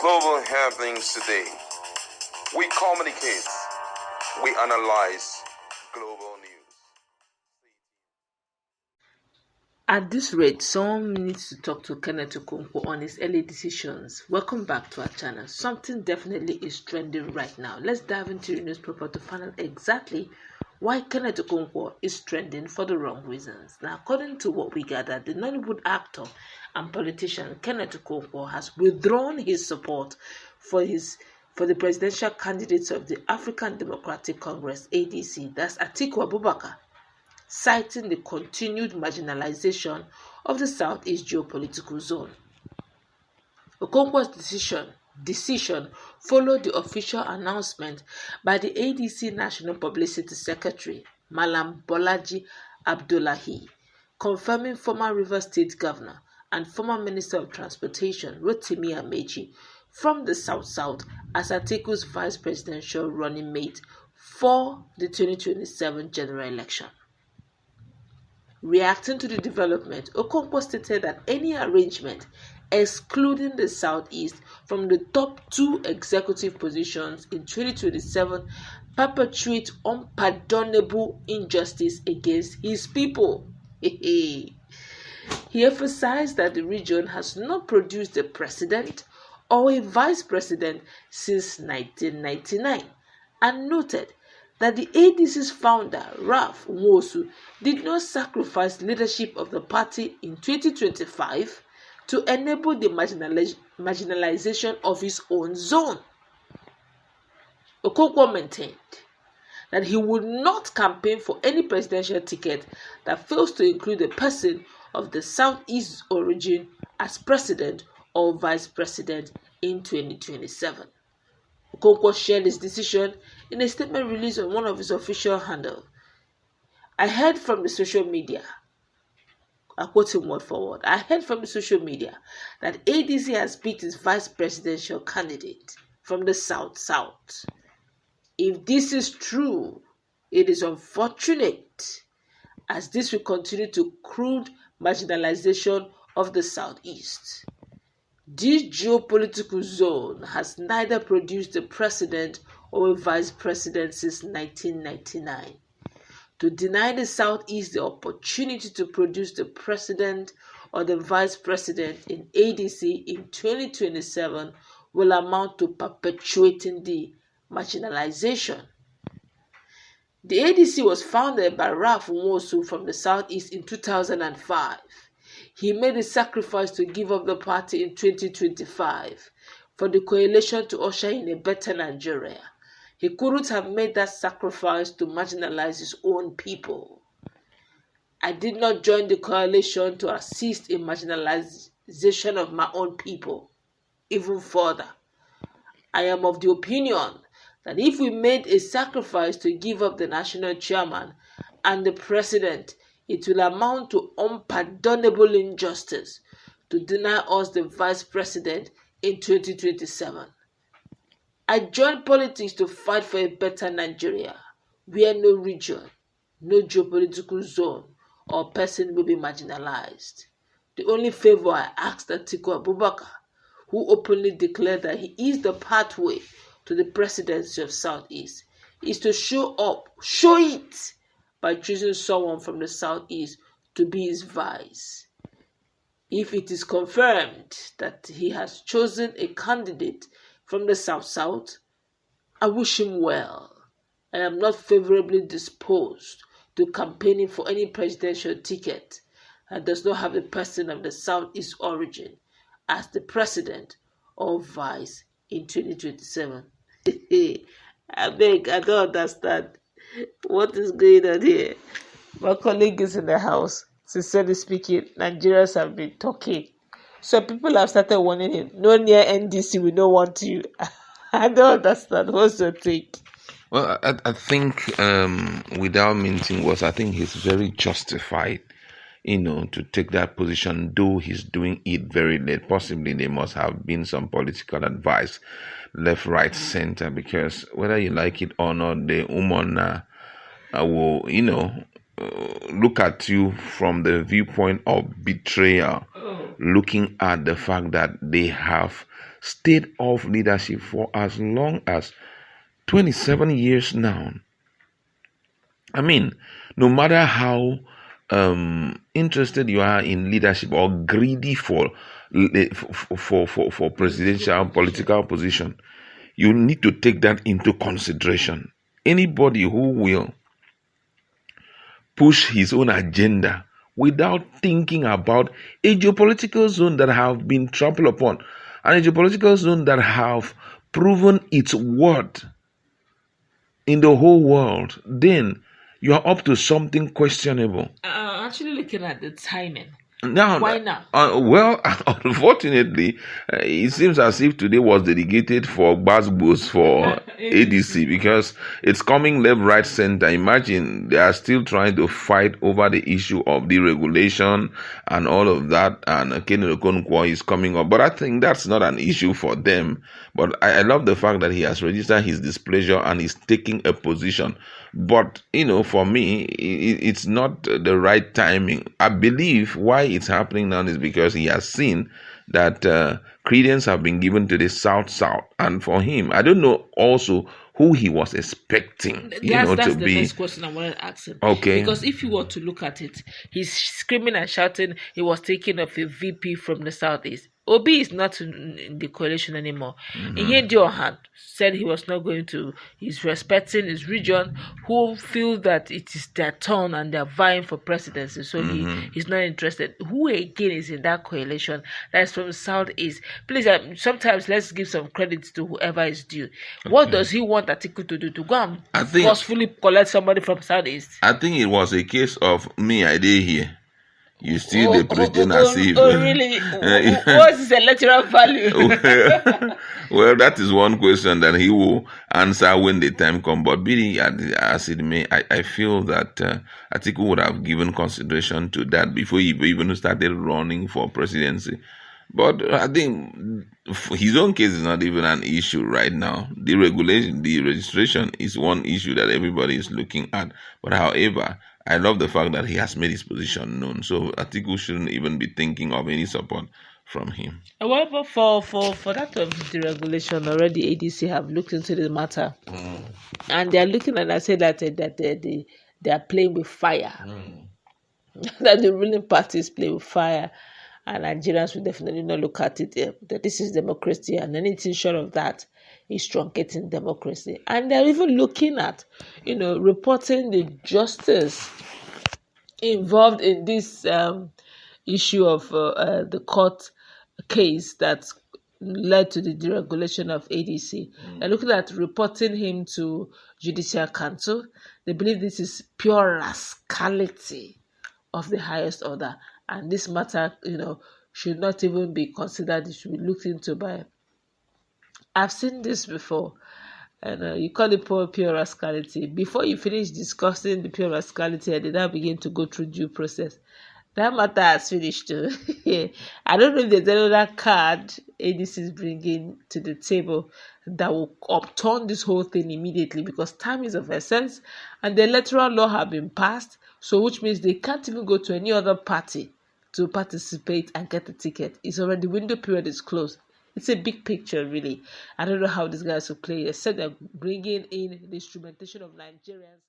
Global happenings today. We communicate. We analyze global news. At this rate, someone needs to talk to Kenneth Okonkwo on his early decisions. Welcome back to our channel. Something definitely is trending right now. Let's dive into the newspaper to find out exactly why Kenneth Okonkwo is trending for the wrong reasons. Now, according to what we gathered, the Nollywood actor and politician Kenneth Okonkwo has withdrawn his support for the presidential candidates of the African Democratic Congress (ADC), that's Atiku Abubakar, citing the continued marginalization of the Southeast geopolitical zone. Okonkwo's decision followed the official announcement by the ADC National Publicity Secretary, Malam Bolaji Abdullahi, confirming former Rivers State Governor and former Minister of Transportation, Atiku Ameachi, from the South as Atiku's vice presidential running mate for the 2027 general election. Reacting to the development, Okonkwo stated that any arrangement excluding the Southeast from the top two executive positions in 2027 perpetuates unpardonable injustice against his people. He emphasized that the region has not produced a president or a vice president since 1999 and noted that the ADC's founder, Ralph Nwosu, did not sacrifice leadership of the party in 2025 to enable the marginalization of his own zone. Okonkwo maintained that he would not campaign for any presidential ticket that fails to include a person of the Southeast origin as president or vice president in 2027. Okonkwo shared his decision in a statement released on one of his official handles. I heard from the social media, I quote him word for word, I heard from the social media that ADC has picked its vice presidential candidate from the South. If this is true, it is unfortunate, as this will continue to crude marginalization of the Southeast. This geopolitical zone has neither produced a president or a vice president since 1999. To deny the Southeast the opportunity to produce the president or the vice president in ADC in 2027 will amount to perpetuating the marginalization. The ADC was founded by Ralph Nwosu from the Southeast in 2005. He made a sacrifice to give up the party in 2025 for the coalition to usher in a better Nigeria. He couldn't have made that sacrifice to marginalize his own people. I did not join the coalition to assist in marginalization of my own people. Even further, I am of the opinion that if we made a sacrifice to give up the national chairman and the president, it will amount to unpardonable injustice to deny us the vice president in 2027. I joined politics to fight for a better Nigeria, where no region, no geopolitical zone or person will be marginalized. The only favor I asked Atiku Abubakar, who openly declared that he is the pathway to the presidency of Southeast, is to show it by choosing someone from the Southeast to be his vice. If it is confirmed that he has chosen a candidate from the South, I wish him well. I am not favorably disposed to campaigning for any presidential ticket that does not have a person of the Southeast origin as the president or vice in 2027. I beg, I don't understand. What is going on here? My colleague is in the house. Sincerely speaking, Nigerians have been talking. So people have started warning him, no near NDC, we don't want you. I don't understand. What's your take? Well, I think without minting words, I think he's very justified, to take that position, though he's doing it very late. Possibly there must have been some political advice, left, right, center, because whether you like it or not, the woman will, look at you from the viewpoint of betrayal, looking at the fact that they have stayed off leadership for as long as 27 years now. I mean, no matter how interested you are in leadership or greedy for presidential political position, you need to take that into consideration. Anybody who will push his own agenda without thinking about a geopolitical zone that have been trampled upon, and a geopolitical zone that have proven its worth in the whole world, then you are up to something questionable. Actually looking at the timing. Now, why now? Well, unfortunately, it seems as if today was dedicated for Gbasgbos for ADC, because it's coming left, right, center. Imagine they are still trying to fight over the issue of deregulation and all of that, and Kenneth Okonkwo is coming up. But I think that's not an issue for them. But I love the fact that he has registered his displeasure and is taking a position. But, for me, it's not the right timing. I believe why it's happening now is because he has seen that credence have been given to the South. And for him, I don't know also who he was expecting, that's to the be. next question I wanted to ask him. Okay. Because if you were to look at it, he's screaming and shouting he was taking off a VP from the Southeast. Obi is not in the coalition anymore. Ihediohan said he was not going to. He's respecting his region, who feel that it is their turn and they're vying for presidency. So he's not interested. Who again is in that coalition that is from the Southeast? Please, sometimes let's give some credit to whoever is due. Okay. What does he want Atiku to do? To go and forcefully collect somebody from Southeast? I think it was a case of me, I did here. You still the president as if. Oh, really? What is the electoral value? Well, that is one question that he will answer when the time comes. But be as it may, I feel that Atiku would have given consideration to that before he even started running for presidency. But I think his own case is not even an issue right now. The registration is one issue that everybody is looking at. But however, I love the fact that he has made his position known. So Atiku shouldn't even be thinking of any support from him. However, for that of deregulation, already ADC have looked into the matter. And they are looking at, I say that they are playing with fire. That the ruling party is playing with fire. And Nigerians will definitely not look at it that this is democracy, and anything short of that is truncating democracy. And they're even looking at, reporting the justice involved in this issue of the court case that led to the deregulation of ADC. They're looking at reporting him to Judicial Council. They believe this is pure rascality of the highest order. And this matter, should not even be considered. It should be looked into by. I've seen this before. And you call it pure rascality. Before you finish discussing the pure rascality, and they now begin to go through due process. That matter has finished too. I don't know if there's another card ADC is bringing to the table that will upturn this whole thing immediately, because time is of essence and the electoral law have been passed. So which means they can't even go to any other party to participate and get the ticket. It's already, the window period is closed. It's a big picture, really. I don't know how these guys will play, except they're bringing in the instrumentation of Nigerians.